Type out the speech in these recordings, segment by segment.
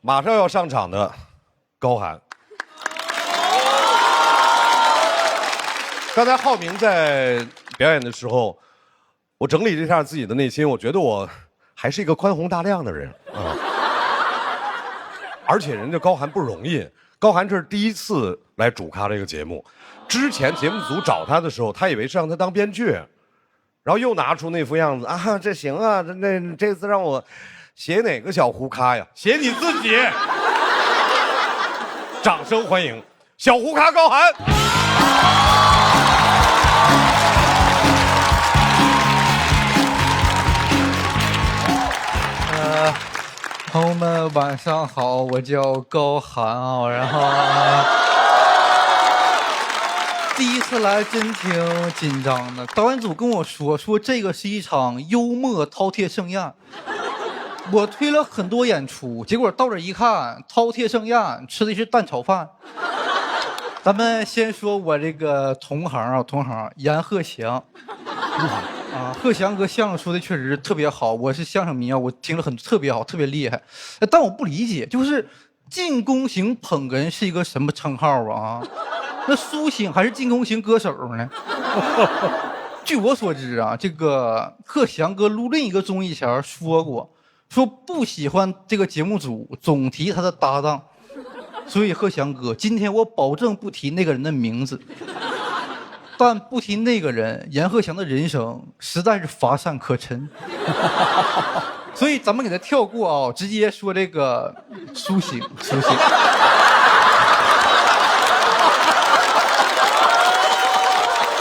马上要上场的高寒。刚才浩明在表演的时候，我整理了一下自己的内心，我觉得我还是一个宽宏大量的人啊。而且人家高寒不容易，高寒这是第一次来主咖这个节目，之前节目组找他的时候，他以为是让他当编剧，然后又拿出那副样子啊，这行啊，这次让我写哪个小胡咖呀？写你自己。掌声欢迎小胡咖高寒。朋友们晚上好，我叫高寒啊，然后第一次来真挺紧张的。导演组跟我说这个是一场幽默饕餮盛宴，我推了很多演出，结果到这一看，饕餮盛宴吃的是蛋炒饭。咱们先说我这个同行阎鹤祥。啊，鹤翔哥相声说的确实特别好，我是相声迷啊，我听了特别好，特别厉害。但我不理解，就是进攻型捧哏是一个什么称号啊？那苏醒还是进攻型歌手呢？据我所知啊，这个鹤翔哥录另一个综艺前说过，说不喜欢这个节目组总提他的搭档，所以鹤翔哥，今天我保证不提那个人的名字。但不提那个人，阎鹤祥的人生实在是乏善可陈，所以咱们给他跳过啊，直接说这个苏醒。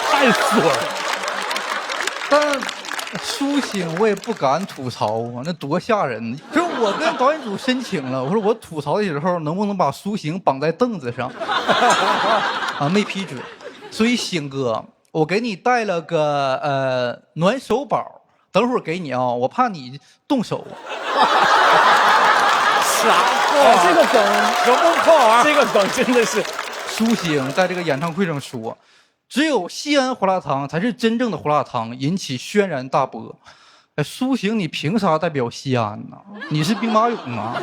太损了。但苏醒我也不敢吐槽啊，那多吓人！就是我跟导演组申请了，我说我吐槽的时候能不能把苏醒绑在凳子上啊，没批准。所以醒哥，我给你带了个暖手宝，等会儿给你啊，我怕你动手。啥话？这个梗什么话？这个梗真的是。苏醒在这个演唱会上说，只有西安胡辣汤才是真正的胡辣汤，引起轩然大波。哎，苏醒，你凭啥代表西安呢？你是兵马俑啊？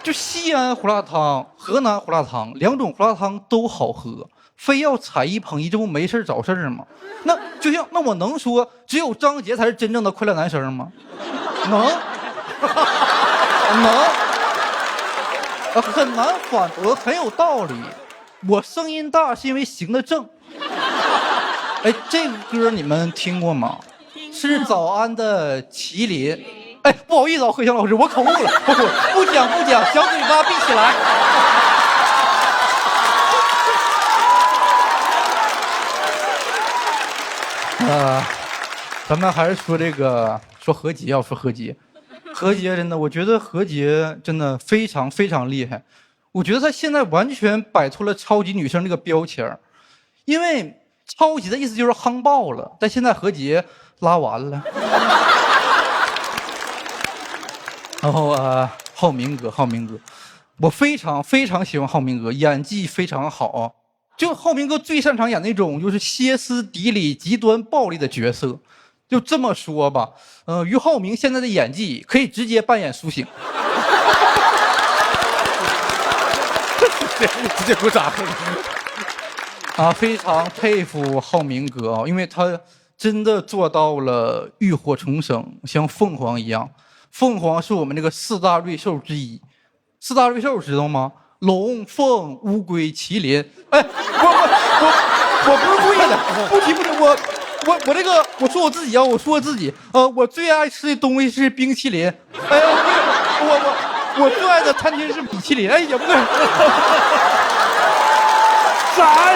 就西安胡辣汤、河南胡辣汤两种胡辣汤都好喝，非要踩一捧一，这不没事找事吗？那就像那我能说只有张杰才是真正的快乐男生吗？能，很难反驳，很有道理。我声音大是因为行得正。哎，这个歌你们听过吗？是早安的麒麟。哎，不好意思啊，鹤翔老师，我口误了，不讲，小嘴巴闭起来。咱们还是说这个，说何洁，何洁真的，我觉得何洁真的非常非常厉害，我觉得她现在完全摆脱了超级女生这个标签，因为超级的意思就是夯爆了，但现在何洁拉完了。然后浩明哥，我非常非常喜欢浩明哥，演技非常好。就浩明哥最擅长演那种就是歇斯底里、极端暴力的角色。就这么说吧，于浩明现在的演技可以直接扮演苏醒。直接鼓掌。啊，非常佩服浩明哥啊，因为他真的做到了浴火重生，像凤凰一样。凤凰是我们这个四大瑞兽之一，四大瑞兽知道吗？龙、凤、乌龟、麒麟。哎，我不是故意的，不提，我这个我说我自己啊，我最爱吃的东西是冰淇淋。哎呀，我最爱的餐厅是米其林。哎呀，不对，啥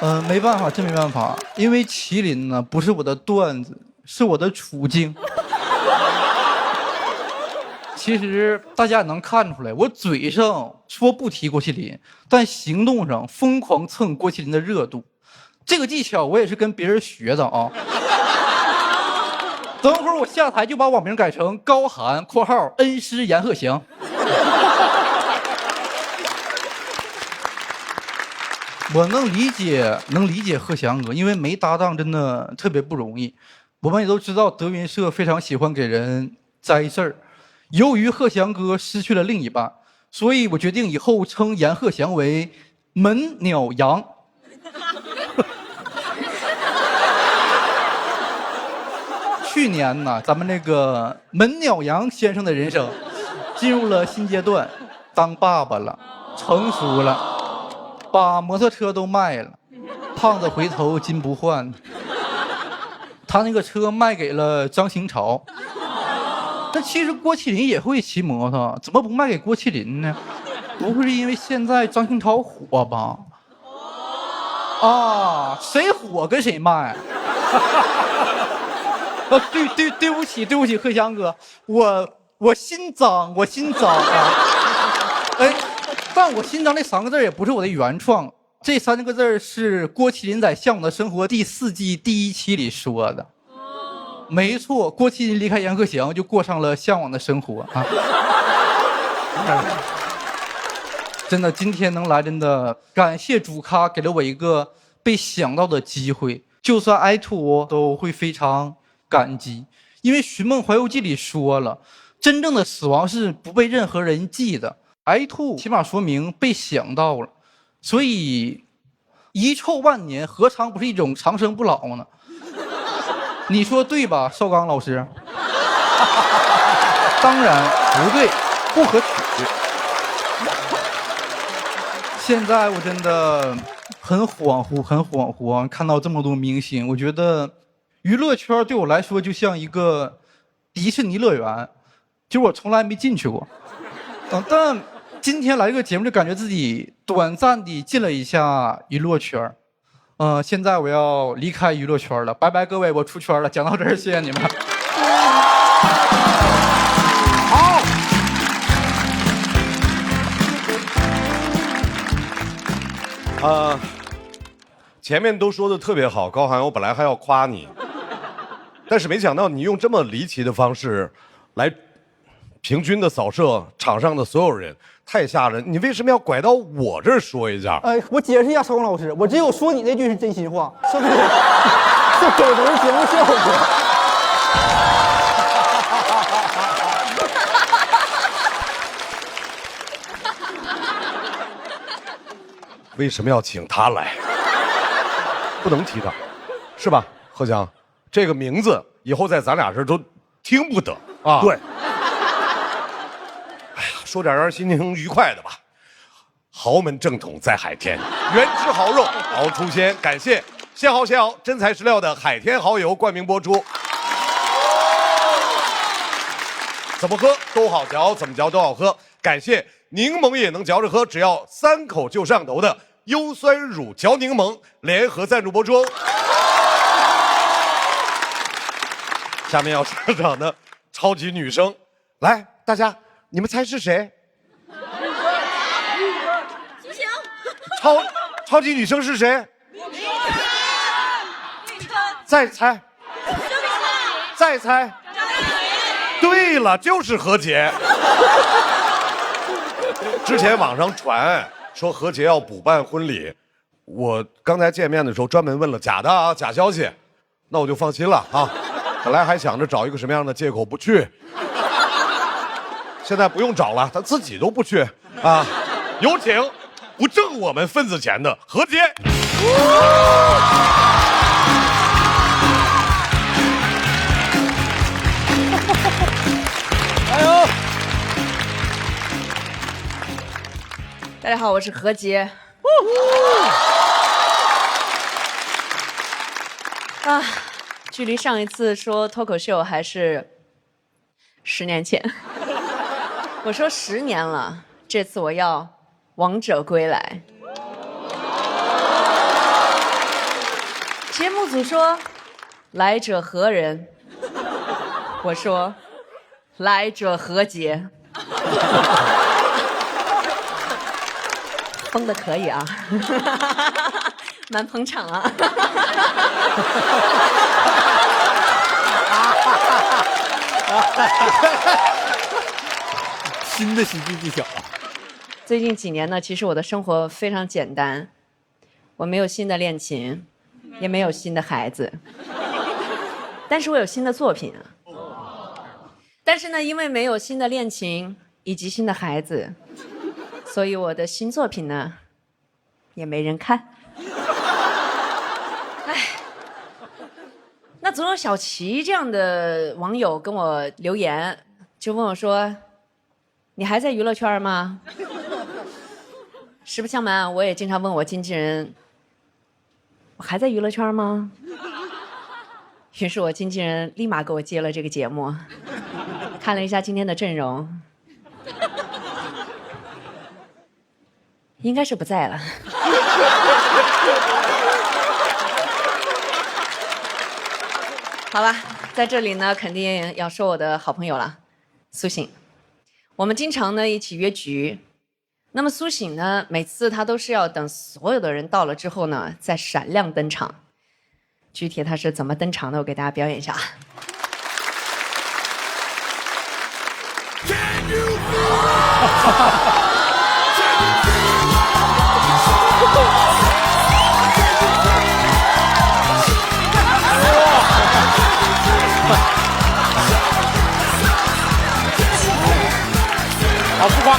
呀？没办法，真没办法，因为麒麟呢不是我的段子。是我的处境。其实大家也能看出来，我嘴上说不提郭麒麟，但行动上疯狂蹭郭麒麟的热度。这个技巧我也是跟别人学的啊。等会儿我下台就把网名改成高寒（括号恩师阎鹤祥）。我能理解鹤翔哥，因为没搭档真的特别不容易。我们也都知道德云社非常喜欢给人摘字儿，由于贺祥哥失去了另一半，所以我决定以后称阎鹤祥为门鸟羊。去年呢，咱们这个门鸟羊先生的人生进入了新阶段，当爸爸了，成熟了，把摩托车都卖了，胖子回头金不换。他那个车卖给了张新潮，但其实郭麒麟也会骑摩托，怎么不卖给郭麒麟呢？不会是因为现在张新潮火吧？啊，谁火跟谁卖。对不起，贺祥哥，我心脏啊。哎，但我心脏这3个字也不是我的原创，这3个字是郭麒麟在《向往的生活》第4季第1期里说的。没错，郭麒麟离开阎鹤祥就过上了向往的生活啊。真的，今天能来，真的感谢主咖给了我一个被想到的机会，就算挨吐都会非常感激。因为《寻梦环游记》里说了，真正的死亡是不被任何人记的，挨吐起码说明被想到了，所以遗臭万年何尝不是一种长生不老呢？你说对吧，邵刚老师？当然不对，不可取。现在我真的很恍惚，看到这么多明星，我觉得娱乐圈对我来说就像一个迪士尼乐园，就是我从来没进去过。但今天来这个节目，就感觉自己短暂地进了一下娱乐圈。现在我要离开娱乐圈了，拜拜各位，我出圈了。讲到这儿，谢谢你们。好。前面都说的特别好，高寒，我本来还要夸你，但是没想到你用这么离奇的方式来平均的扫射场上的所有人，太吓人！你为什么要拐到我这儿说一下？我解释一下，邵光老师，我只有说你那句是真心话，是不是？是给人节目效果。为什么要请他来？不能提他，是吧，贺翔？这个名字以后在咱俩这儿都听不得啊。对。哎呀，说点让人心情愉快的吧。豪门正统在海天，原汁豪肉，熬出鲜。感谢鲜蚝真材实料的海天蚝油冠名播出。怎么喝都好嚼，怎么嚼都好喝。感谢柠檬也能嚼着喝，只要3口就上头的优酸乳嚼柠檬联合赞助播出。下面要上场的超级女生，来，大家你们猜是谁？超级女生是谁？再猜，再猜。对了，就是何洁。之前网上传说何洁要补办婚礼，我刚才见面的时候专门问了，假的啊，假消息，那我就放心了啊。本来还想着找一个什么样的借口不去，现在不用找了，他自己都不去啊。有请不挣我们份子钱的何洁。加油！大家好，我是何洁。啊，距离上一次说脱口秀还是10年前。我说10年了，这次我要王者归来。节目组说来者何人？我说来者何洁。封的可以啊，蛮捧场啊。新的喜剧技巧啊！最近几年呢，其实我的生活非常简单，我没有新的恋情，也没有新的孩子，但是我有新的作品啊。但是呢，因为没有新的恋情以及新的孩子，所以我的新作品呢，也没人看。哎，那总有小齐这样的网友跟我留言，就问我说：“你还在娱乐圈吗？”实不相瞒，我也经常问我经纪人：“我还在娱乐圈吗？”于是我经纪人立马给我接了这个节目。看了一下今天的阵容，应该是不在了。好吧，在这里呢，肯定要说我的好朋友了，苏醒。我们经常呢一起约局，那么苏醒呢，每次他都是要等所有的人到了之后呢，再闪亮登场。具体他是怎么登场的，我给大家表演一下。好浮夸！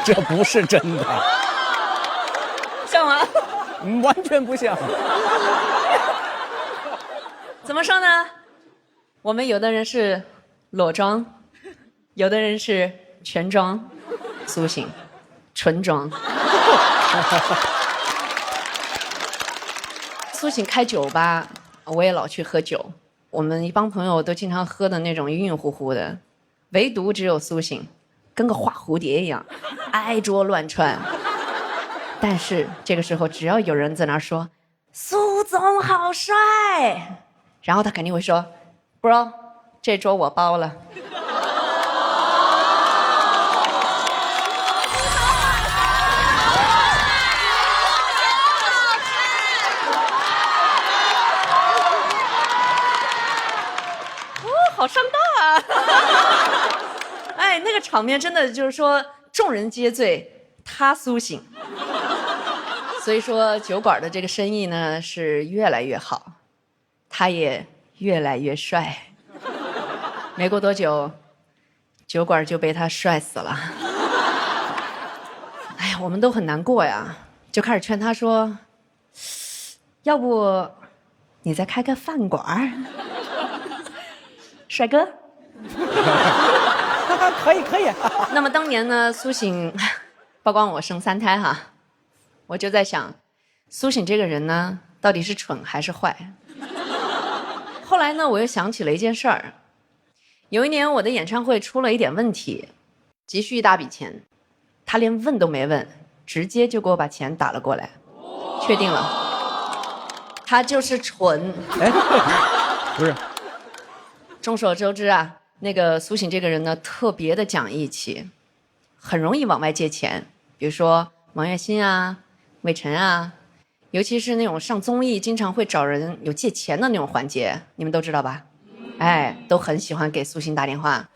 这不是真的，像吗？完全不像。怎么说呢？我们有的人是裸妆，有的人是全妆，苏醒，纯妆。苏醒开酒吧，我也老去喝酒。我们一帮朋友都经常喝的那种晕晕乎乎的，唯独只有苏醒，跟个花蝴蝶一样，挨桌乱窜。但是这个时候，只要有人在那儿说“苏总好帅”，然后他肯定会说 ：“Bro， 这桌我包了。”好上道啊！哎，那个场面真的就是说，众人皆醉，他苏醒。所以说，酒馆的这个生意呢是越来越好，他也越来越帅。没过多久，酒馆就被他帅死了。哎呀，我们都很难过呀，就开始劝他说：“要不你再开个饭馆？”帅哥，可以可以。那么当年呢，苏醒曝光我生3胎哈，我就在想，苏醒这个人呢，到底是蠢还是坏？后来呢，我又想起了一件事儿，有一年我的演唱会出了一点问题，急需一大笔钱，他连问都没问，直接就给我把钱打了过来，确定了，他就是蠢。哎，不是。众所周知啊，那个苏醒这个人呢，特别的讲义气，很容易往外借钱，比如说王栎鑫啊、魏晨啊，尤其是那种上综艺经常会找人有借钱的那种环节，你们都知道吧？哎，都很喜欢给苏醒打电话。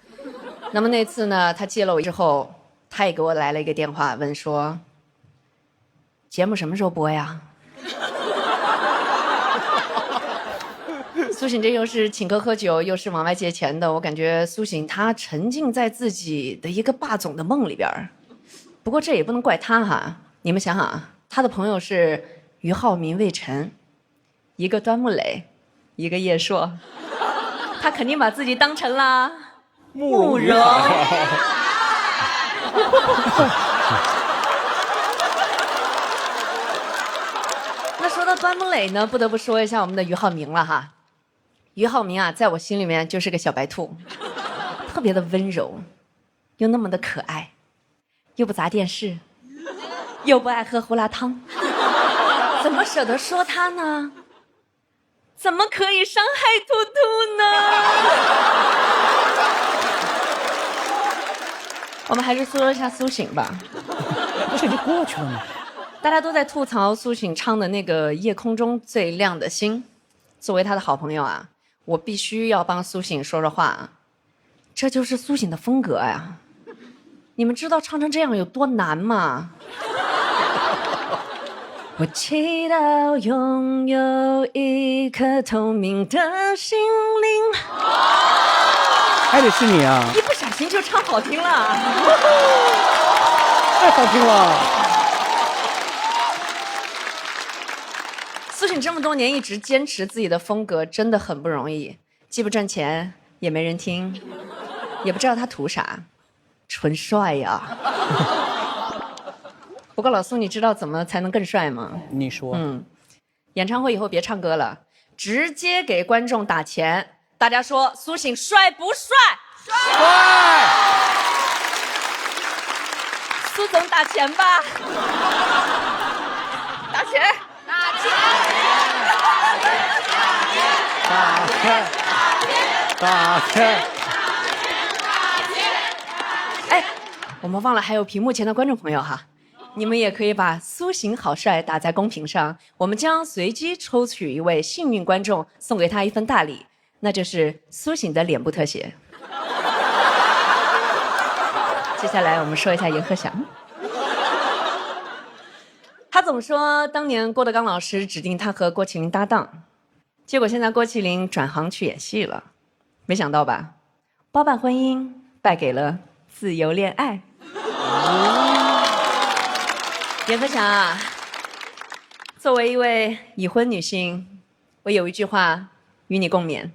那么那次呢，他接了我之后，他也给我来了一个电话，问说：“节目什么时候播呀？”苏醒这又是请客喝酒，又是往外借钱的，我感觉苏醒他沉浸在自己的一个霸总的梦里边。不过这也不能怪他哈，你们想想啊，他的朋友是俞灏明、魏晨，一个端木磊，一个叶烁，他肯定把自己当成了慕容。那说到端木磊呢，不得不说一下我们的俞灏明了哈。俞灏明啊，在我心里面就是个小白兔，特别的温柔，又那么的可爱，又不砸电视，又不爱喝胡辣汤，怎么舍得说他呢？怎么可以伤害兔兔呢？我们还是说一下苏醒吧。不是已经过去了吗？大家都在吐槽苏醒唱的那个《夜空中最亮的星》，作为他的好朋友啊，我必须要帮苏醒说说话啊，这就是苏醒的风格呀。你们知道唱成这样有多难吗？我祈祷拥有一颗透明的心灵。还得是你啊！一不小心就唱好听了，太好听了。苏醒这么多年一直坚持自己的风格，真的很不容易，既不赚钱，也没人听，也不知道他图啥，纯帅呀。不过老苏，你知道怎么才能更帅吗？你说，演唱会以后别唱歌了，直接给观众打钱。大家说苏醒帅不帅？帅！苏总打钱吧，打钱，打钱，打钱，打钱。哎，我们忘了还有屏幕前的观众朋友哈。你们也可以把苏醒好帅打在公屏上，我们将随机抽取一位幸运观众，送给他一份大礼，那就是苏醒的脸部特写。接下来我们说一下阎鹤祥，他总说当年郭德纲老师指定他和郭麒麟搭档，结果现在郭麒麟转行去演戏了，没想到吧？包办婚姻败给了自由恋爱。阎鹤祥啊，作为一位已婚女性，我有一句话与你共勉：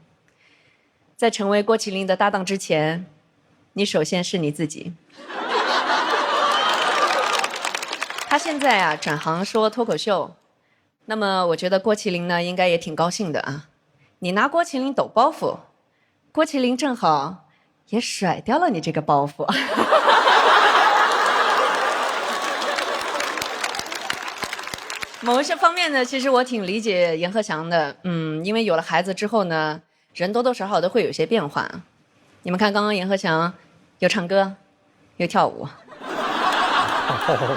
在成为郭麒麟的搭档之前，你首先是你自己。他现在啊转行说脱口秀，那么我觉得郭麒麟呢应该也挺高兴的啊。你拿郭麒麟抖包袱，郭麒麟正好也甩掉了你这个包袱。某一些方面呢，其实我挺理解阎鹤祥的，因为有了孩子之后呢，人多多少少都会有些变化。你们看，刚刚阎鹤祥又唱歌，又跳舞，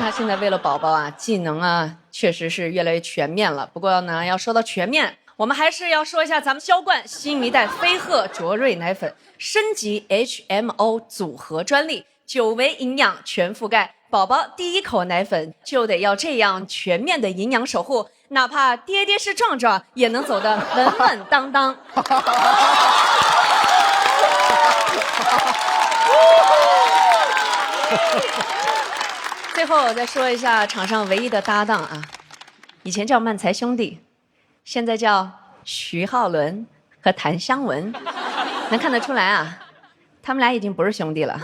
他现在为了宝宝啊，技能啊，确实是越来越全面了。不过呢，要说到全面，我们还是要说一下咱们销冠新一代飞鹤卓瑞奶粉升级 HMO 组合专利，9维营养全覆盖。宝宝第一口奶粉就得要这样全面的营养守护，哪怕跌跌是撞撞，也能走得稳稳当当。最后我再说一下场上唯一的搭档啊，以前叫漫才兄弟，现在叫徐浩伦和谭湘文，能看得出来啊，他们俩已经不是兄弟了。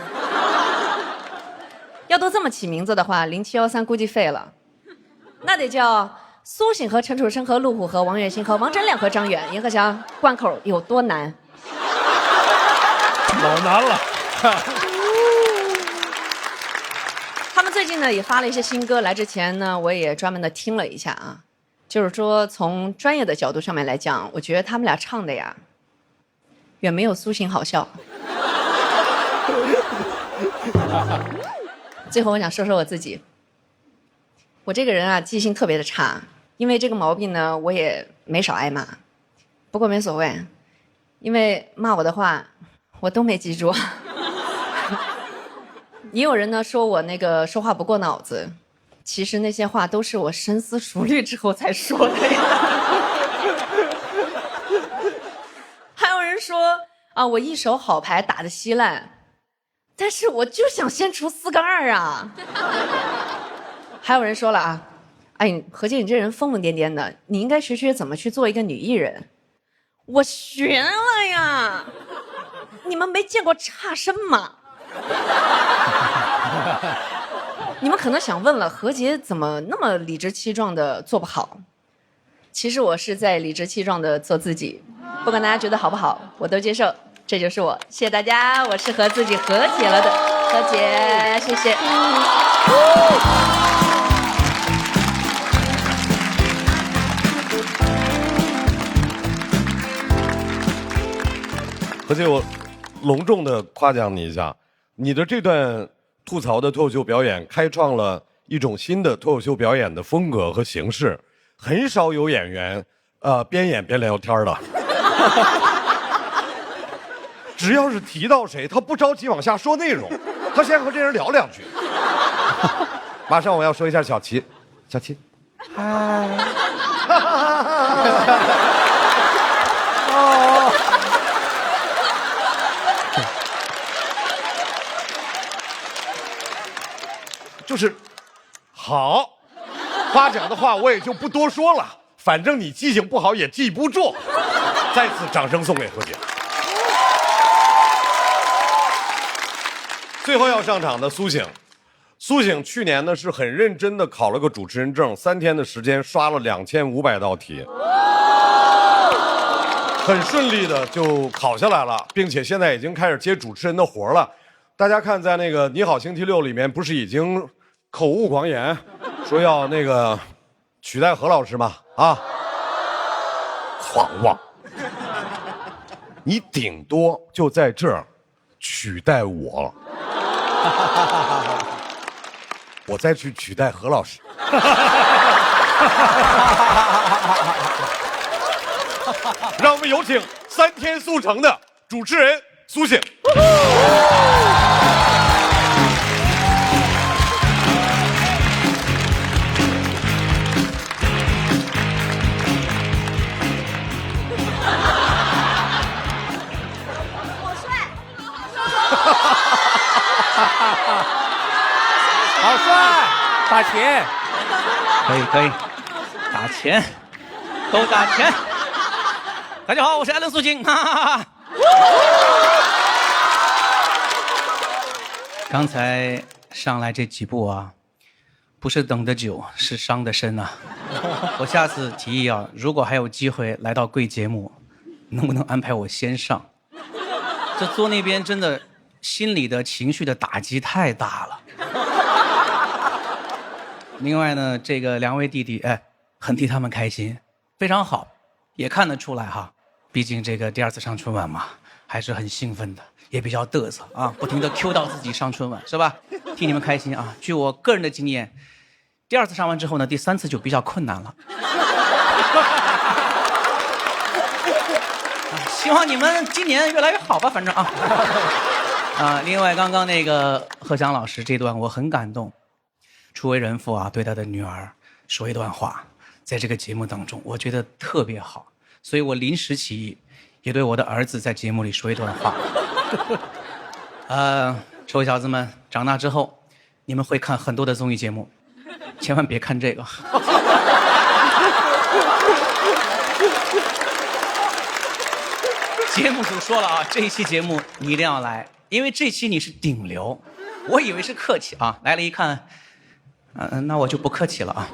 要都这么起名字的话，0713估计废了，那得叫苏醒和陈楚生和陆虎和王栎鑫和王铮亮和张远。阎鹤祥贯口有多难？老难了。他们最近呢也发了一些新歌，来之前呢我也专门的听了一下啊，就是说从专业的角度上面来讲，我觉得他们俩唱的呀，远没有苏醒好笑。最后我想说说我自己，我这个人啊记性特别的差，因为这个毛病呢我也没少挨骂，不过没所谓，因为骂我的话我都没记住。也有人呢说我那个说话不过脑子，其实那些话都是我深思熟虑之后才说的呀。还有人说啊我一手好牌打得稀烂，但是我就想先出4个2啊。还有人说了啊，哎，何洁你这人疯疯癫癫的，你应该学学怎么去做一个女艺人。我学了呀，你们没见过差生吗？你们可能想问了，何洁怎么那么理直气壮的做不好？其实我是在理直气壮的做自己，不管大家觉得好不好，我都接受，这就是我。谢谢大家，我是和自己和解了的何洁，谢谢。何洁，我隆重的夸奖你一下，你的这段吐槽的脱口秀表演开创了一种新的脱口秀表演的风格和形式，很少有演员边演边聊天的。只要是提到谁，他不着急往下说内容，他先和这人聊2句。马上我要说一下小齐，小齐，嗨，哦，就是好，夸奖的话我也就不多说了，反正你记性不好也记不住。再次掌声送给何洁。最后要上场的苏醒，苏醒去年呢是很认真的考了个主持人证，3天的时间刷了2500道题，很顺利的就考下来了，并且现在已经开始接主持人的活了。大家看，在那个《你好星期六》里面，不是已经口误狂言，说要那个取代何老师吗？啊，狂妄！你顶多就在这儿取代我。我再去取代何老师。让我们有请3天速成的主持人苏醒。好帅，打钱，可以，打钱，都打钱。大家好，我是艾伦苏醒。刚才上来这几步啊，不是等的久，是伤的深啊。我下次提议啊，如果还有机会来到贵节目，能不能安排我先上？这坐那边真的心理的情绪的打击太大了。另外呢，这个2位弟弟，很替他们开心，非常好，也看得出来哈，毕竟这个第2次上春晚嘛，还是很兴奋的，也比较嘚瑟啊，不停的 Q 到自己上春晚，是吧？替你们开心啊！据我个人的经验，第2次上完之后呢，第3次就比较困难了。希望你们今年越来越好吧，反正啊。另外刚刚那个贺翔老师这段我很感动。初为人父啊，对他的女儿说一段话，在这个节目当中，我觉得特别好，所以我临时起意，也对我的儿子在节目里说一段话。臭小子们，长大之后，你们会看很多的综艺节目，千万别看这个。节目组说了啊，这一期节目你一定要来，因为这期你是顶流。我以为是客气啊，来了一看。那我就不客气了啊！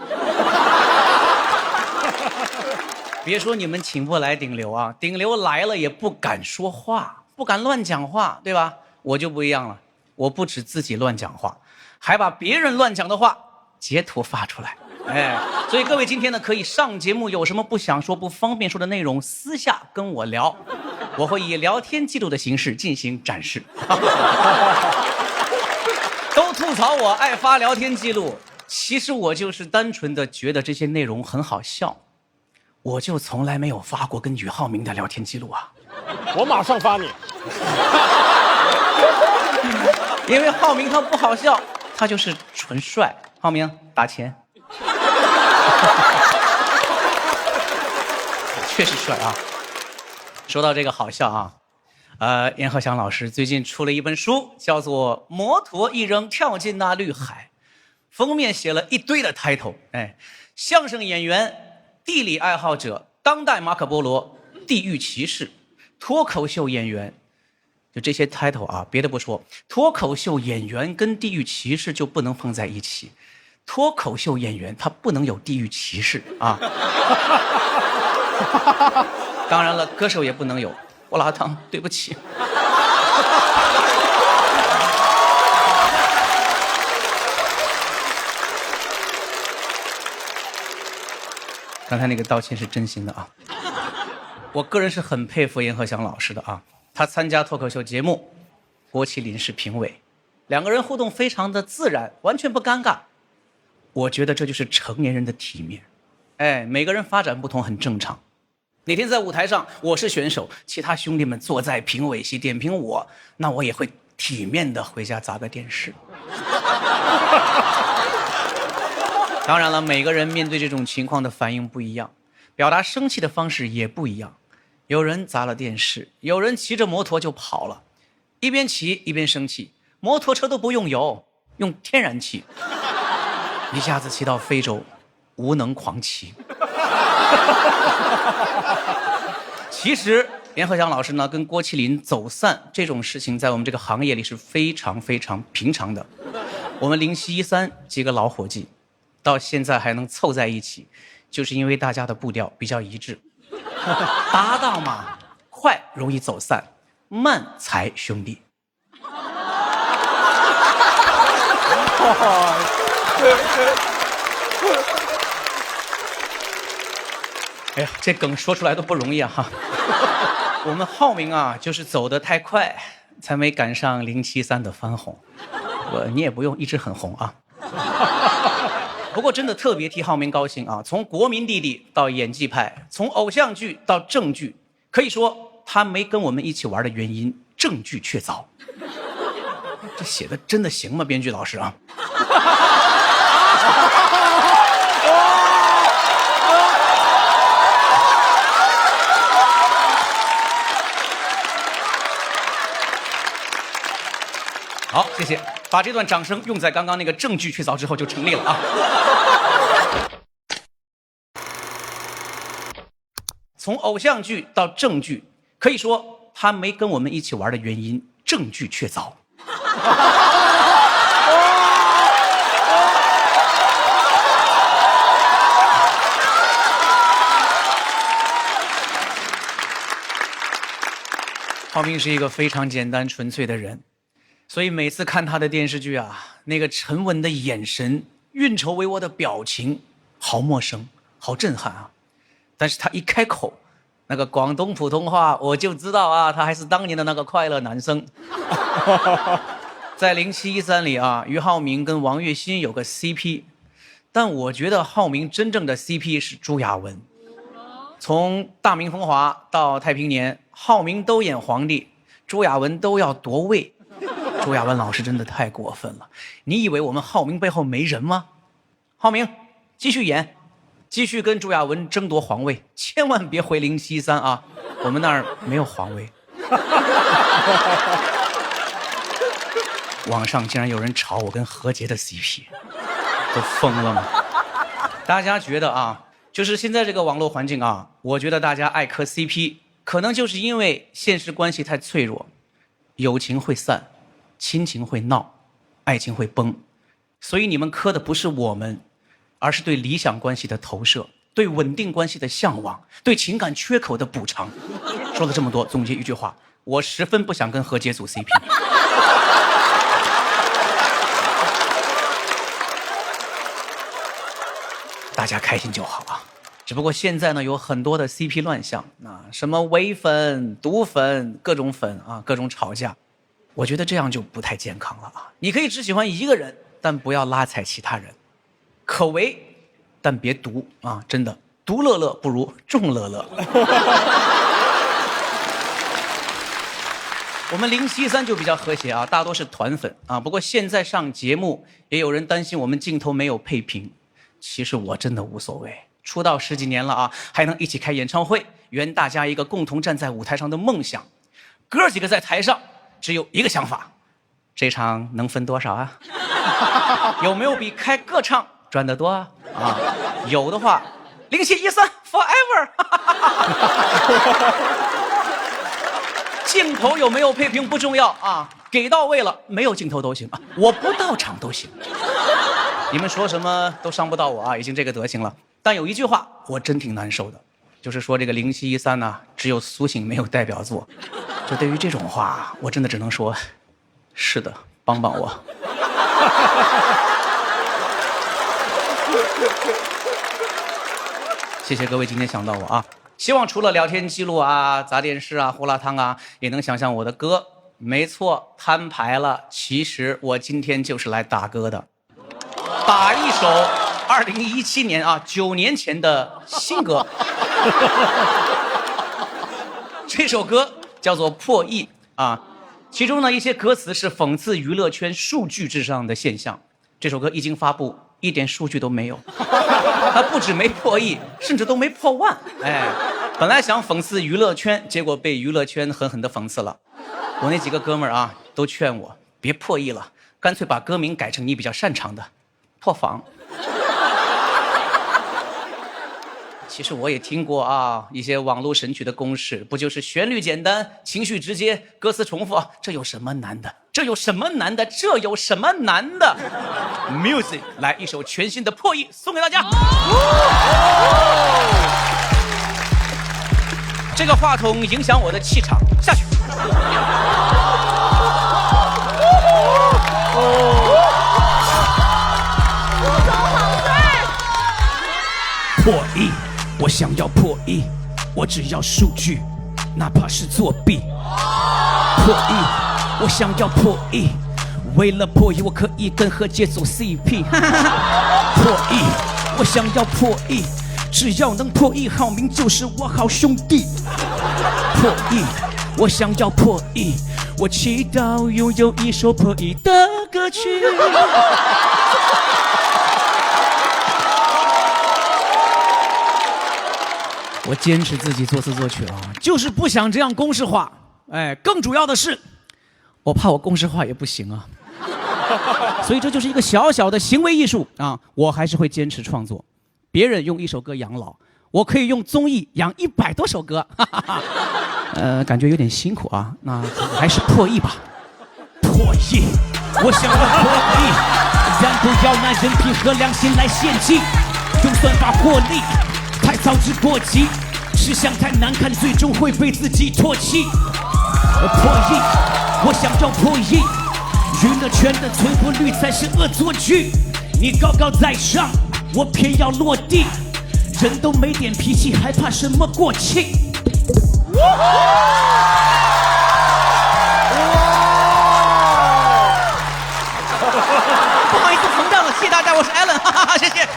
别说你们请不来顶流啊，顶流来了也不敢说话，不敢乱讲话，对吧？我就不一样了，我不止自己乱讲话，还把别人乱讲的话截图发出来。所以各位今天呢，可以上节目，有什么不想说、不方便说的内容，私下跟我聊，我会以聊天记录的形式进行展示。都吐槽我爱发聊天记录，其实我就是单纯的觉得这些内容很好笑，我就从来没有发过跟俞灏明的聊天记录啊。我马上发你。因为浩明他不好笑，他就是纯帅。浩明打钱。确实帅啊。说到这个好笑啊。阎鹤祥老师最近出了一本书，叫做《摩托一扔跳进那绿海》，封面写了一堆的 title， 相声演员、地理爱好者、当代马可波罗、地狱骑士、脱口秀演员，就这些 title 啊，别的不说，脱口秀演员跟地狱骑士就不能放在一起，脱口秀演员他不能有地狱骑士啊。当然了，歌手也不能有。我拉汤，对不起。刚才那个道歉是真心的啊。我个人是很佩服阎鹤祥老师的啊，他参加脱口秀节目，郭麒麟是评委，两个人互动非常的自然，完全不尴尬。我觉得这就是成年人的体面。哎，每个人发展不同很正常。哪天在舞台上我是选手，其他兄弟们坐在评委席点评我，那我也会体面的回家砸个电视。当然了，每个人面对这种情况的反应不一样，表达生气的方式也不一样。有人砸了电视，有人骑着摩托就跑了，一边骑一边生气，摩托车都不用油，用天然气，一下子骑到非洲，无能狂骑。其实联合祥老师呢跟郭麒麟走散这种事情，在我们这个行业里是非常非常平常的。我们0713几个老伙计到现在还能凑在一起，就是因为大家的步调比较一致。搭档嘛，快容易走散，慢才兄弟。哎呀，这梗说出来都不容易啊哈！我们浩明啊，就是走得太快，才没赶上0713的翻红。你也不用一直很红啊。不过真的特别替浩明高兴啊！从国民弟弟到演技派，从偶像剧到正剧，可以说他没跟我们一起玩的原因，正剧确凿。这写的真的行吗，编剧老师啊？好，谢谢。把这段掌声用在刚刚那个正剧确凿之后就成立了啊。从偶像剧到正剧，可以说他没跟我们一起玩的原因，正剧确凿。浩明是一个非常简单纯粹的人，所以每次看他的电视剧啊，那个沉稳的眼神，运筹帷幄的表情，好陌生，好震撼啊！但是他一开口，那个广东普通话，我就知道啊，他还是当年的那个快乐男生。在0713里啊，俞灏明跟王栎鑫有个 CP， 但我觉得浩明真正的 CP 是朱亚文。从大明风华到太平年，浩明都演皇帝，朱亚文都要夺位。朱亚文老师真的太过分了，你以为我们浩明背后没人吗？浩明继续演，继续跟朱亚文争夺皇位，千万别回0713啊，我们那儿没有皇位。网上竟然有人炒我跟何洁的 CP， 都疯了吗？大家觉得啊，就是现在这个网络环境啊，我觉得大家爱磕 CP， 可能就是因为现实关系太脆弱，友情会散，亲情会闹，爱情会崩，所以你们磕的不是我们，而是对理想关系的投射，对稳定关系的向往，对情感缺口的补偿。说了这么多，总结一句话，我十分不想跟何洁组 CP。大家开心就好啊。只不过现在呢，有很多的 CP 乱象啊，什么唯粉、毒粉，各种粉啊，各种吵架。我觉得这样就不太健康了啊！你可以只喜欢一个人，但不要拉踩其他人，可为但别独啊！真的，独乐乐不如众乐乐。我们0713就比较和谐啊，大多是团粉啊。不过现在上节目，也有人担心我们镜头没有配屏，其实我真的无所谓。出道10几年了啊，还能一起开演唱会，圆大家一个共同站在舞台上的梦想。哥几个在台上。只有一个想法，这场能分多少啊？有没有比开歌唱赚得多啊？啊，有的话，0713 forever。镜头有没有配屏不重要啊，给到位了，没有镜头都行啊，我不到场都行。你们说什么都伤不到我啊，已经这个德行了。但有一句话我真挺难受的，就是说这个0713呢，只有苏醒没有代表作。就对于这种话，我真的只能说，是的，帮帮我。谢谢各位今天想到我啊，希望除了聊天记录啊、砸电视啊、胡辣汤啊，也能想象我的歌。没错，摊牌了，其实我今天就是来打歌的。打一首2017年9年前的新歌。这首歌叫做《破亿》啊，其中呢一些歌词是讽刺娱乐圈数据至上的现象。这首歌一经发布，一点数据都没有，它不止没破亿，甚至都没破万。哎，本来想讽刺娱乐圈，结果被娱乐圈狠狠地讽刺了。我那几个哥们儿都劝我别破亿了，干脆把歌名改成你比较擅长的破防。其实我也听过一些网络神曲的公式，不就是旋律简单，情绪直接，歌词重复，这有什么难的？这有什么难的？这有什么难的 ？Music， 来一首全新的破亿送给大家。这个话筒影响我的气场，下去。破亿，我想要破亿，我只要数据，哪怕是作弊。破亿，我想要破亿，为了破亿，我可以跟何洁走 CP。破亿，我想要破亿，只要能破亿，浩明就是我好兄弟。破亿，我想要破亿，我祈祷拥有一首破亿的歌曲。我坚持自己作词作曲就是不想这样公式化。哎，更主要的是，我怕我公式化也不行啊。所以这就是一个小小的行为艺术我还是会坚持创作。别人用一首歌养老，我可以用综艺养100多首歌。感觉有点辛苦那还是破亿吧。破亿，我想要破亿，但不要拿人品和良心来献祭，用算法获利。太操之过急，吃相太难看，最终会被自己唾弃。破亿，我想要破亿，娱乐圈的存活率才是恶作剧。你高高在上，我偏要落地，人都没点脾气，还怕什么过气？不好意思，膨胀了，谢谢大家，我是 Allen， 谢谢。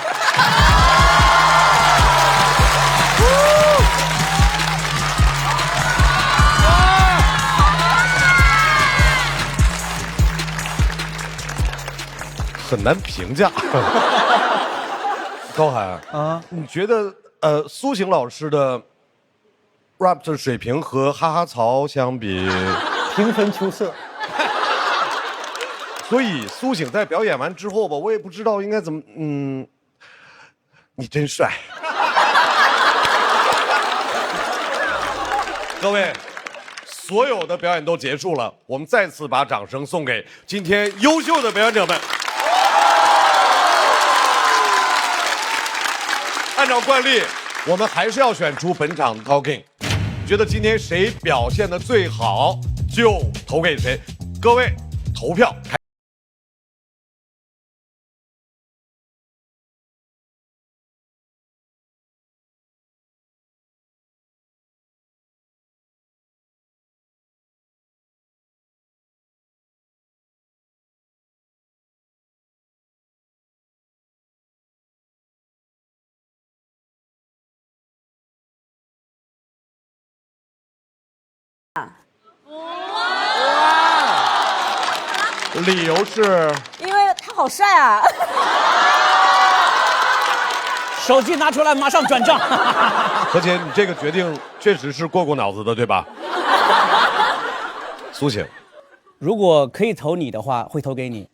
很难评价。高寒你觉得苏醒老师的 rap 的水平和哈哈曹相比，平分秋色。所以苏醒在表演完之后吧，我也不知道应该怎么，你真帅。各位，所有的表演都结束了，我们再次把掌声送给今天优秀的表演者们。按照惯例，我们还是要选出本场的 Talking， 觉得今天谁表现的最好，就投给谁。各位，投票开。理由是，因为他好帅啊！手机拿出来，马上转账。何洁，你这个决定确实是过脑子的，对吧？苏醒，如果可以投你的话，会投给你。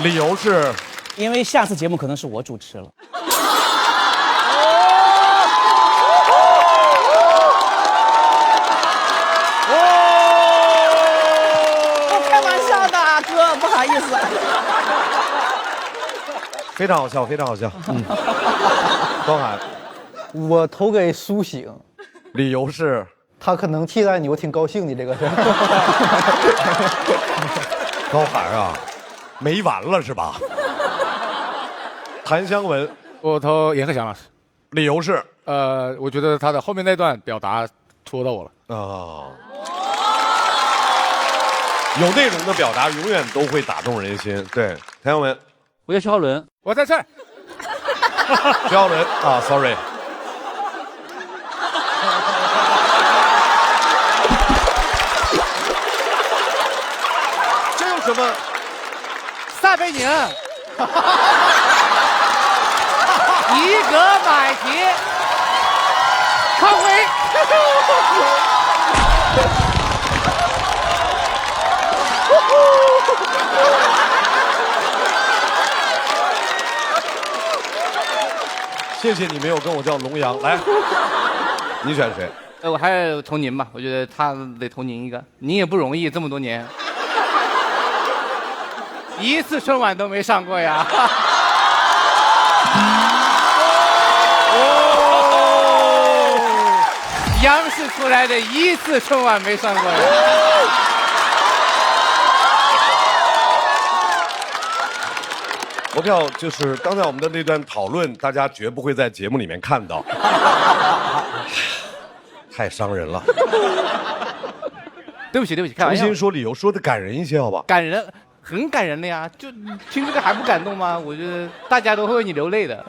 理由是，因为下次节目可能是我主持了。哥，不好意思，非常好笑，非常好笑。高寒，我投给苏醒，理由是他可能替代你，我挺高兴的这个事儿。高寒没完了是吧？谭湘文，我投阎鹤祥老师，理由是我觉得他的后面那段表达戳到我了。有内容的表达永远都会打动人心。对，谭耀文，我叫徐浩伦，我在这儿。徐浩伦啊 ，sorry。这有什么？撒贝宁，一个买提，康辉。谢谢你没有跟我叫龙阳，来，你选谁？我还是投您吧，我觉得他得投您一个，您也不容易，这么多年，一次春晚都没上过呀。央视出来的一次春晚没上过呀。投票就是刚才我们的那段讨论，大家绝不会在节目里面看到，太伤人了。对不起，对不起，开玩笑。重新说理由，说的感人一些，好吧？感人，很感人的呀，就听这个还不感动吗？我觉得大家都会为你流泪的。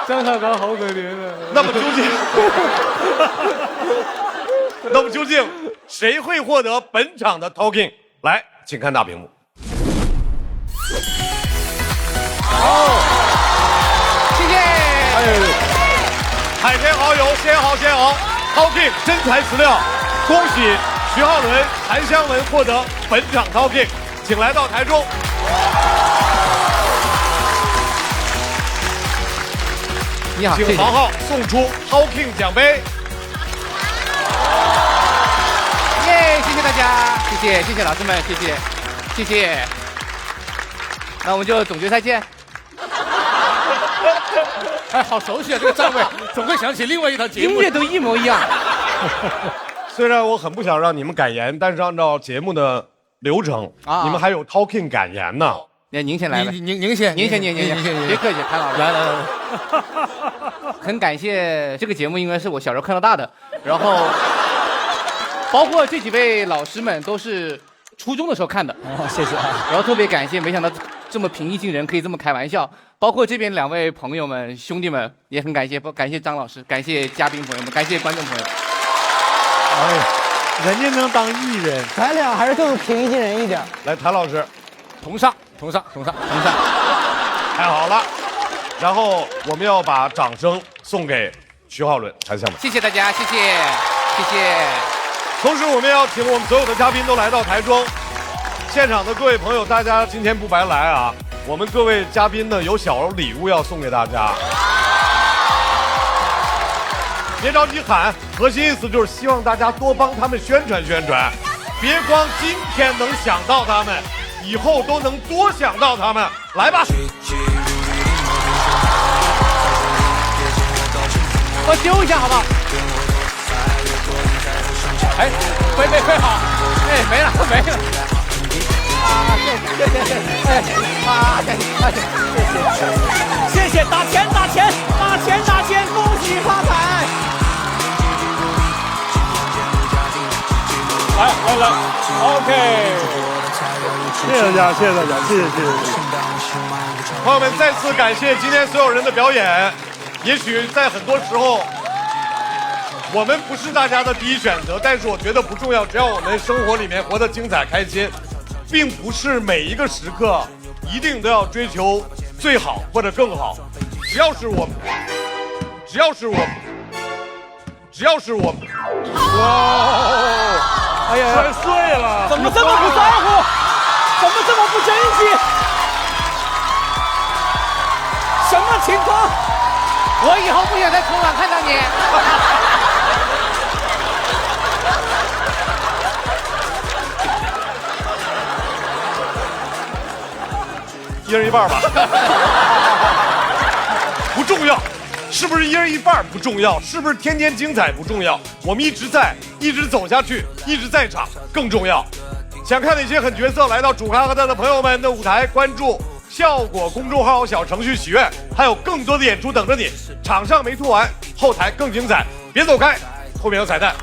张小刚好可怜啊。那么究竟谁会获得本场的 Talking？ 来，请看大屏幕。好，谢谢。海天好友，先好先好 ，Talking 真材实料，恭喜徐浩伦、韩湘文获得本场 Talking， 请来到台中。你好，请黄浩送出 Talking 奖杯。耶，谢谢大家，谢谢老师们，谢谢。那我们就总决赛见。哎，好熟悉啊！这个站位总会想起另外一套节目，音乐都一模一样。虽然我很不想让你们感言，但是按照节目的流程，你们还有 Talking 感言呢。您先来吧，您先，别客气，谭老师，来。很感谢这个节目，应该是我小时候看到大的，然后包括这几位老师们都是初中的时候看的。谢谢。然后特别感谢，没想到这么平易近人，可以这么开玩笑。包括这边两位朋友们、兄弟们，也很感谢，感谢张老师，感谢嘉宾朋友们，感谢观众朋友。哎，人家能当艺人，咱俩还是更平易近人一点。来，谭老师，同上，太好了。然后我们要把掌声送给徐浩伦、韩湘文。谢谢大家，谢谢。同时，我们要请我们所有的嘉宾都来到台中。现场的各位朋友，大家今天不白来啊！我们各位嘉宾呢，有小礼物要送给大家。别着急喊，核心意思就是希望大家多帮他们宣传，别光今天能想到他们，以后都能多想到他们。来吧！我丢一下好不好？哎，没好，哎，没了。啊，谢谢，打钱，恭喜发财！来 ，OK， 谢谢大家，谢谢。朋友们，再次感谢今天所有人的表演。也许在很多时候，我们不是大家的第一选择，但是我觉得不重要，只要我们生活里面活得精彩开心，并不是每一个时刻一定都要追求最好或者更好，只要是我们，哇！哎呀，摔碎了！怎么这么不在乎？怎么这么不珍惜？什么情况？我以后不想在春晚看到你。一人一半吧，不重要，是不是一人一半不重要，是不是天天精彩不重要，我们一直走下去，一直在场更重要。想看哪些狠角色来到主咖和他的朋友们的舞台，关注效果公众号小程序许愿，还有更多的演出等着你。场上没吐完，后台更精彩，别走开，后面有彩蛋。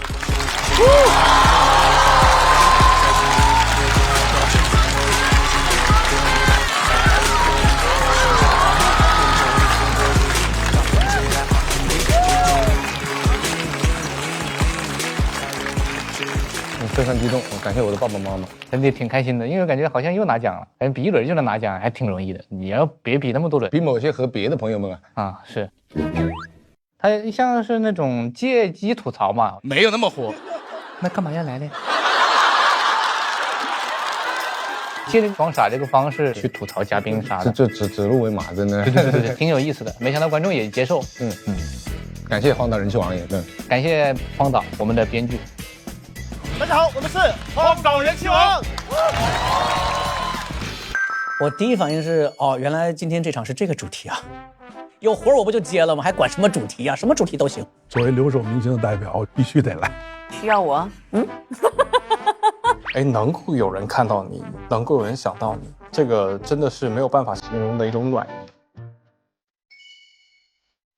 非常激动，感谢我的爸爸妈妈，真的挺开心的，因为感觉好像又拿奖了，感觉比一轮就能拿奖，还挺容易的。你要别比那么多轮，比某些和别的朋友们啊是。他像是那种借机吐槽嘛，没有那么火。那干嘛要来呢？借着装傻这个方式去吐槽嘉宾啥的，这指鹿为马，真的。对，挺有意思的。没想到观众也接受。感谢荒岛人气王也，感谢荒岛，我们的编剧。大家好，我们是荒岛人气王。我第一反应是，原来今天这场是这个主题啊。有活我不就接了吗？还管什么主题啊？什么主题都行。作为留守明星的代表，必须得来。需要我？能够有人看到你，能够有人想到你，这个真的是没有办法形容的一种暖意。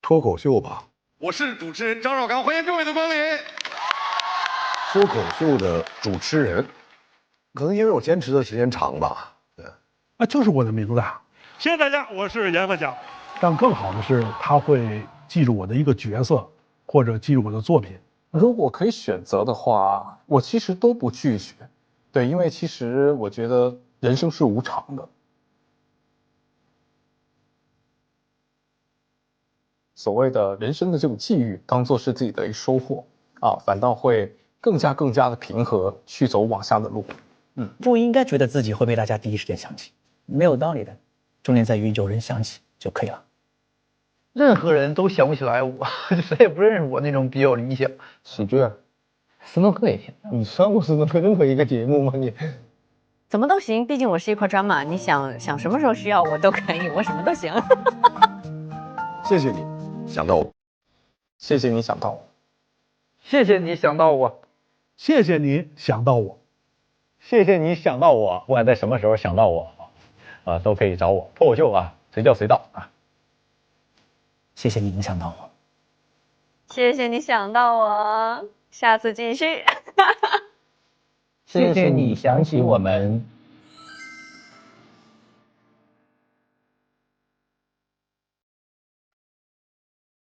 脱口秀吧，我是主持人张绍刚，欢迎各位的光临。脱口秀的主持人，可能因为我坚持的时间长吧。对，就是我的名字。谢谢大家，我是阎鹤祥。但更好的是，他会记住我的一个角色，或者记住我的作品。如果可以选择的话，我其实都不拒绝。对，因为其实我觉得人生是无常的。所谓的人生的这种际遇，当做是自己的一收获反倒会更加的平和去走往下的路。不应该觉得自己会被大家第一时间想起，没有道理的。重点在于有人想起就可以了。任何人都想不起来我，谁也不认识我那种比较理想。喜剧，斯诺克也行。你上过斯诺克任何一个节目吗？你怎么都行，毕竟我是一块砖嘛。你想什么时候需要我都可以，我什么都行。谢谢你想到我，谢谢你想到我，谢谢你想到我，谢谢你想到我，谢谢你想到我，不管在什么时候想到我，都可以找我。脱口秀随叫随到啊。谢谢你能想到我，谢谢你想到我，下次继续。谢谢你想起我们。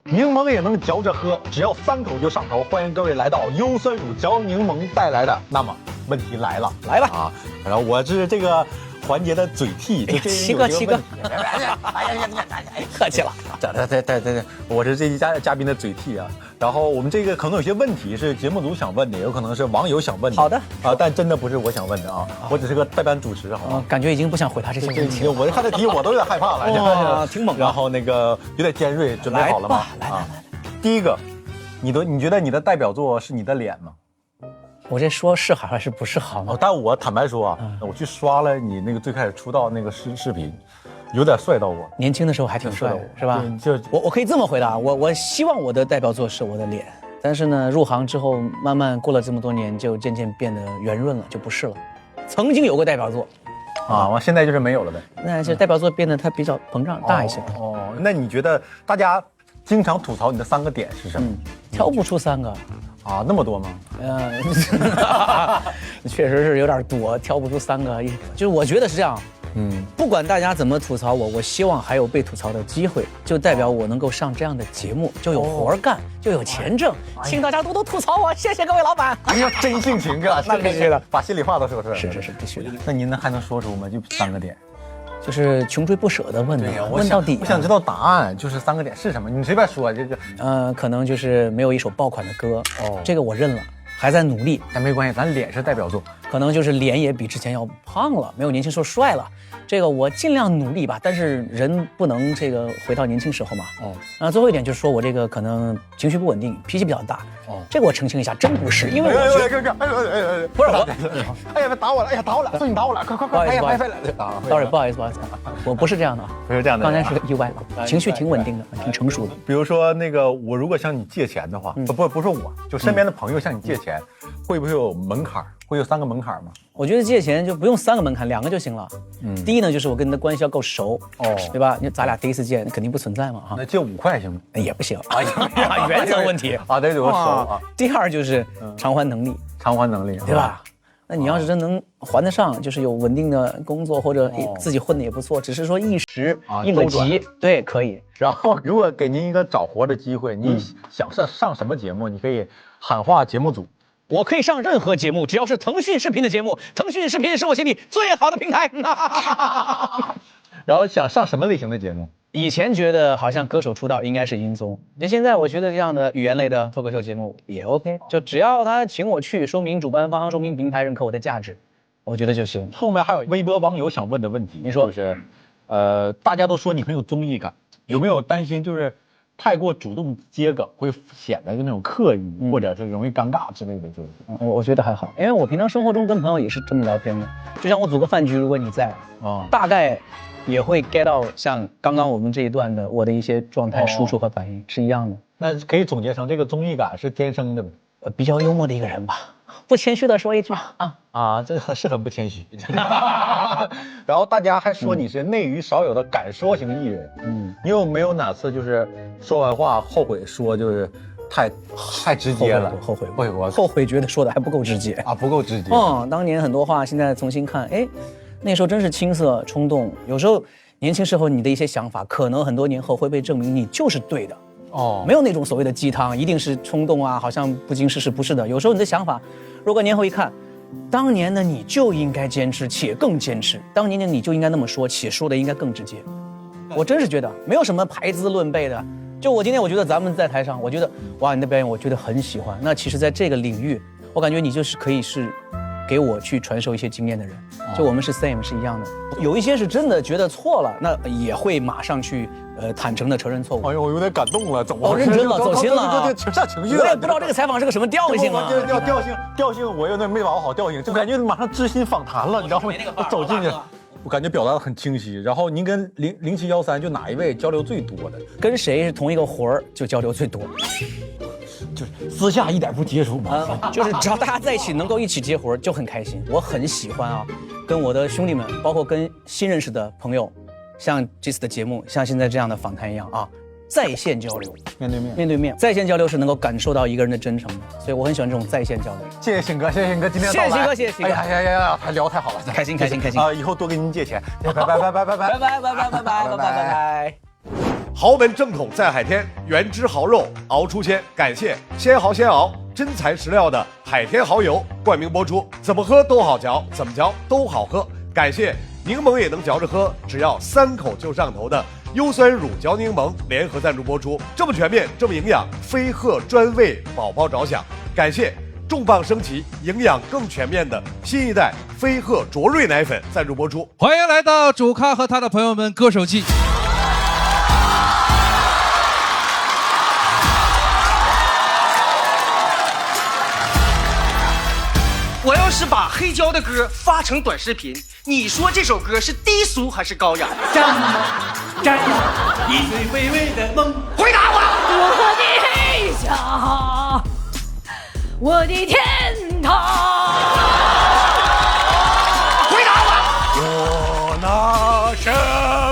柠檬也能嚼着喝，只要3口就上头。欢迎各位来到优酸乳嚼柠檬带来的。那么问题来了，来吧然后我是这个环节的嘴替，七哥，客气了。对，我是这一嘉宾的嘴替啊。然后我们这个可能有些问题是节目组想问的，也有可能是网友想问的。好的但真的不是我想问的我只是个代班主持，好吗？感觉已经不想回答这些问题了。我看这题我都有点害怕了，挺猛。然后那个有点尖锐，准备好了吗？来。第一个，你觉得你的代表作是你的脸吗？我这说是好还是不是好呢？但我坦白说我去刷了你那个最开始出道那个视频，有点帅到我。年轻的时候还挺帅的，是吧？我可以这么回答，我希望我的代表作是我的脸，但是呢，入行之后慢慢过了这么多年，就渐渐变得圆润了，就不是了。曾经有过代表作，我现在就是没有了呗。那就代表作变得它比较膨胀大一些。那你觉得大家经常吐槽你的3个点是什么？挑不出3个。那么多吗？确实是有点多，挑不出3个。就是我觉得是这样，不管大家怎么吐槽我希望还有被吐槽的机会，就代表我能够上这样的节目，就有活干，就有钱挣。请大家多多吐槽我，谢谢各位老板。哎呀，真性情啊！那必须的，把心里话都说出来。是必须的。那您还能说出吗？就3个点。就是穷追不舍的问问到底。我想知道答案，就是3个点是什么？你随便说这个。可能就是没有一首爆款的歌。这个我认了，还在努力。但没关系，咱脸是代表作。可能就是脸也比之前要胖了，没有年轻时候帅了。这个我尽量努力吧，但是人不能这个回到年轻时候嘛。最后一点就是说我这个可能情绪不稳定，脾气比较大。这个我澄清一下，真不是，因为我觉得不是我，哎呀，打我了，哎呀，打我了，你打我了，快，哎呀，拜拜了，sorry， 不好意思，我不是这样的，不是这样的，刚才是个意外了，情绪挺稳定的，挺成熟的。比如说那个，我如果向你借钱的话，不是我，就身边的朋友向你借钱，会不会有门槛？会有3个门槛吗？我觉得借钱就不用3个门槛，2个就行了。第一呢，就是我跟你的关系要够熟，对吧？你咱俩第一次见，肯定不存在嘛，那借5块行吗？也不行，原则问题得有个熟。第二就是偿还能力，对吧？那你要是真能还得上，就是有稳定的工作或者自己混的也不错，只是说一时应个急，对，可以。然后如果给您一个找活的机会，你想上什么节目？你可以喊话节目组，我可以上任何节目，只要是腾讯视频的节目。腾讯视频是我心里最好的平台。然后想上什么类型的节目？以前觉得好像歌手出道应该是音综，那现在我觉得这样的语言类的脱口秀节目也 OK， 就只要他请我去，说明主办方、说明平台认可我的价值，我觉得就行。后面还有微博网友想问的问题，你说就是，大家都说你很有综艺感，有没有担心就是太过主动接梗会显得就那种刻意，或者是容易尴尬之类的？就是我觉得还好，因为我平常生活中跟朋友也是这么聊天的，就像我组个饭局，如果你在，大概也会 get 到像刚刚我们这一段的我的一些状态输出和反应是一样的。那可以总结成这个综艺感是天生的呗？比较幽默的一个人吧，不谦虚的说一句这是很不谦虚。然后大家还说你是内娱少有的敢说型艺人，你有没有哪次就是说完话后悔说就是太直接了？后悔，觉得说的还不够直接啊，不够直接。当年很多话现在重新看，那时候真是青涩冲动，有时候年轻时候你的一些想法，可能很多年后会被证明你就是对的。没有那种所谓的鸡汤，一定是冲动啊，好像不经世事，不是的。有时候你的想法，如果年后一看，当年的你就应该坚持，且更坚持；当年的你就应该那么说，且说的应该更直接。我真是觉得没有什么排资论辈的。就我今天，我觉得咱们在台上，我觉得哇，你的表演我觉得很喜欢。那其实，在这个领域，我感觉你就是可以是给我去传授一些经验的人。就我们是 same 是一样的。有一些是真的觉得错了，那也会马上去坦诚的承认错误。哎呦，我有点感动了，认真了，走心了，对，上情绪了。我也不知道这个采访是个什么调性啊。调性，我有点没把握好调性，就感觉马上知心访谈了，你知道吗？我走进去，我感觉表达的很清晰。然后您跟0713就哪一位交流最多的？跟谁是同一个活儿就交流最多。就是私下一点不接触嘛，就是只要大家在一起能够一起接活就很开心。我很喜欢啊，跟我的兄弟们，包括跟新认识的朋友，像这次的节目，像现在这样的访谈一样啊，在线交流，面对面，在线交流是能够感受到一个人的真诚的，所以我很喜欢这种在线交流。谢谢星哥，谢谢星哥今天到来。谢谢星哥。哎呀，还聊太好了，开心啊！以后多给您借钱。拜。豪门正统在海天，原汁豪肉熬出鲜。感谢鲜蚝鲜熬，真材实料的海天蚝油冠名播出，怎么喝都好嚼，怎么嚼都好喝。感谢柠檬也能嚼着喝，只要3口就上头的优酸乳嚼柠檬联合赞助播出，这么全面，这么营养，飞鹤专为宝宝着想。感谢重磅升级，营养更全面的新一代飞鹤卓瑞奶粉赞助播出。欢迎来到主咖和他的朋友们歌手季。我要是把黑胶的歌发成短视频，你说这首歌是低俗还是高雅？战友，一最卑微的梦，回答我！我的黑家，我的天堂。回答我！我拿什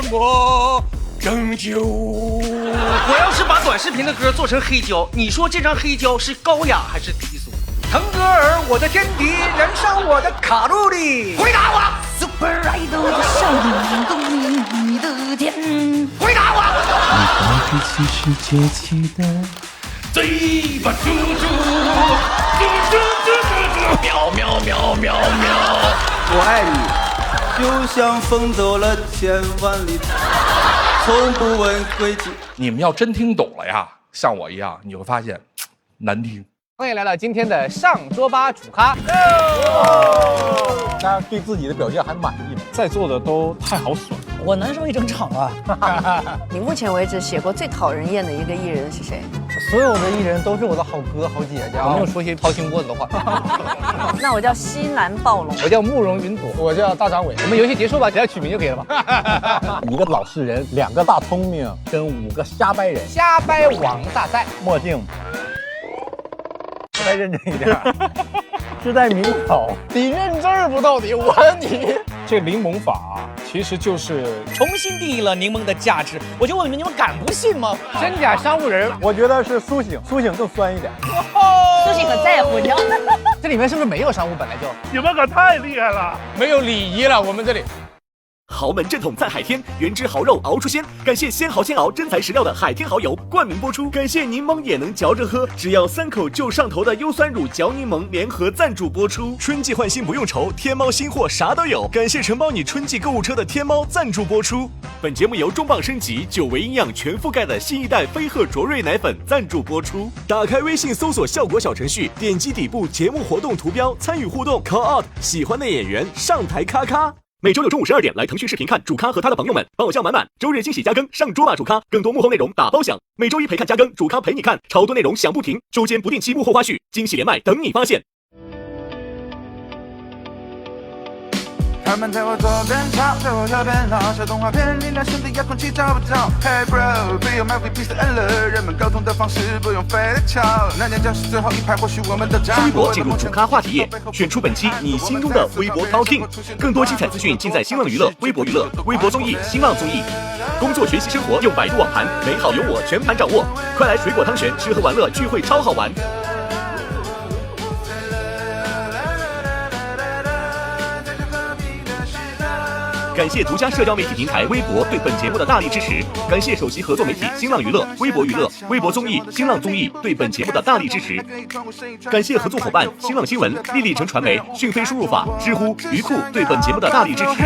么拯救？我要是把短视频的歌做成黑胶，你说这张黑胶是高雅还是低俗？腾格尔，我的天敌，燃烧我的卡路里。回答我 ！Super Idol 的少女，动你的天。回答我！你到底其实崛起的嘴巴猪猪，喵喵喵喵喵。我爱你，就像风走了千万里，从不问归期。你们要真听懂了呀，像我一样，你会发现难听。欢迎来到今天的上桌吧主咖。大家对自己的表现还满意吗？在座的都太好损，我难受一整场了。你目前为止写过最讨人厌的一个艺人是谁？所有的艺人都是我的好哥好姐姐啊！我没有说些掏心窝子的话。那我叫西南暴龙，我叫慕容云朵，我叫大张伟。我们游戏结束吧，只要取名就可以了吧？一个老实人，2个大聪明，跟5个瞎掰人，瞎掰王大赛，墨镜。再认真一点，是在明草。你认字儿不到底？我问你，这柠檬法其实就是重新定义了柠檬的价值。我就问你们敢不信吗？真假商务人，我觉得是苏醒，苏醒更酸一点。苏醒可在乎，你知道？这里面是不是没有商务？本来就你们可太厉害了，没有礼仪了。我们这里。豪门正统在海天，原汁豪肉熬出鲜。感谢鲜蚝鲜熬真材实料的海天蚝油冠名播出。感谢柠檬也能嚼着喝，只要3口就上头的优酸乳嚼柠檬联合赞助播出。春季换新不用愁，天猫新货啥都有。感谢承包你春季购物车的天猫赞助播出。本节目由重磅升级9维营养全覆盖的新一代飞鹤卓瑞奶粉赞助播出。打开微信搜索效果小程序，点击底部节目活动图标参与互动 ，call out 喜欢的演员上台咔咔。每周六中午12点来腾讯视频看主咖和他的朋友们，爆笑满满。周日惊喜加更，上桌吧主咖，更多幕后内容打包享。每周一陪看加更，主咖陪你看，超多内容享不停。周间不定期幕后花絮，惊喜连麦等你发现。他们在我左边吵，在我右边闹，小动画片里那兄弟遥控器找不着。Hey bro， 别有 my VP 是 N 了，人们沟通的方式不用非得吵。那间教室最后一排，或许我们都站。微博进入主咖话题页，选出本期你心中的微博 Talking， 更多精彩资讯尽在新浪娱乐、微博娱乐、微博综艺、新浪综艺。工作、学习、生活用百度网盘，美好有我全盘掌握。快来水果汤泉，吃喝玩乐聚会超好玩。感谢独家社交媒体平台微博对本节目的大力支持，感谢首席合作媒体新浪娱乐、微博娱乐、微博综艺、新浪综艺对本节目的大力支持，感谢合作伙伴新浪新闻、立立成传媒、讯飞输入法、知乎、鱼库对本节目的大力支持。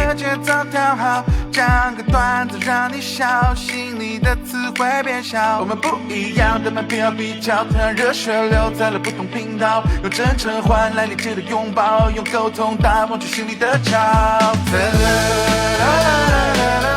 讲个段子让你笑，心里的词汇变小。我们不一样的门票比较，让热血留在了不同频道，用真诚换来理智的拥抱，用沟通打破去心里的吵。啦啦啦啦啦。